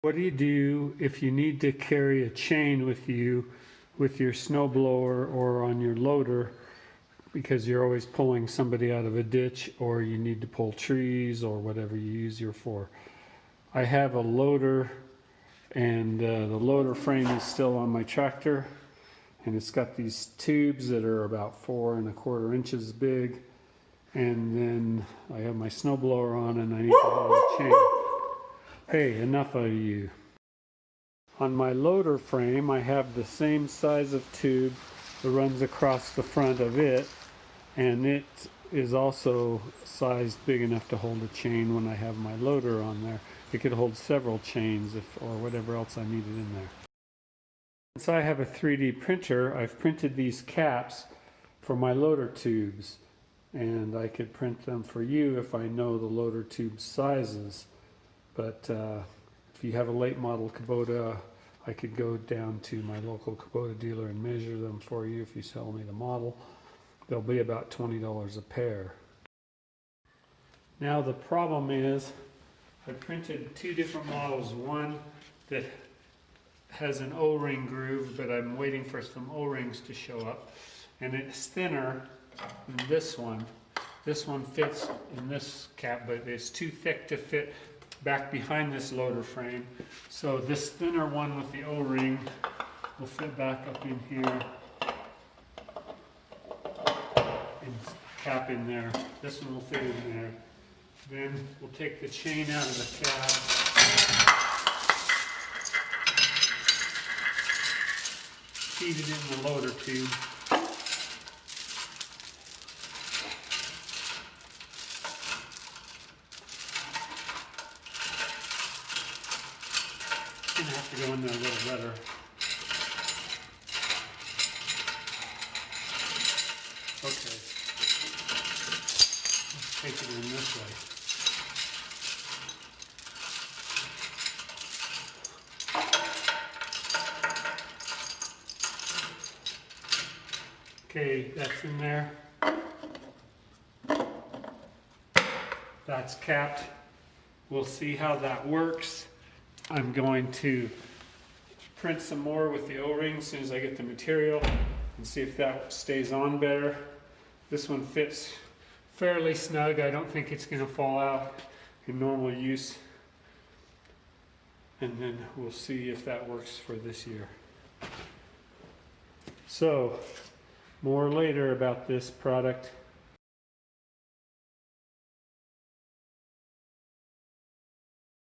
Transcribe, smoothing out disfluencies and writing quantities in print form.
What do you do if you need to carry a chain with you with your snowblower or on your loader because you're always pulling somebody out of a ditch, or you need to pull trees or whatever you use your for? I have a loader, and the loader frame is still on my tractor, and it's got these tubes that are about 4¼ inches big, and then I have my snowblower on and I need to haul a chain. Hey, enough of you. On my loader frame, I have the same size of tube that runs across the front of it, and it is also sized big enough to hold a chain when I have my loader on there. It could hold several chains or whatever else I needed in there. Since I have a 3D printer, I've printed these caps for my loader tubes, and I could print them for you if I know the loader tube sizes. But if you have a late model Kubota, I could go down to my local Kubota dealer and measure them for you if you sell me the model. They'll be about $20 a pair. Now the problem is I printed two different models. One that has an O-ring groove, but I'm waiting for some O-rings to show up. And it's thinner than this one. This one fits in this cap, but it's too thick to fit back behind this loader frame. So this thinner one with the O-ring will fit back up in here and cap in there. This one will fit in there. Then we'll take the chain out of the cab. Feed it in the loader tube. Gonna have to go in there a little better. Okay. Let's take it in this way. Okay, that's in there. That's capped. We'll see how that works. I'm going to print some more with the O-ring as soon as I get the material and see if that stays on better. This one fits fairly snug. I don't think it's going to fall out in normal use. And then we'll see if that works for this year. So, more later about this product.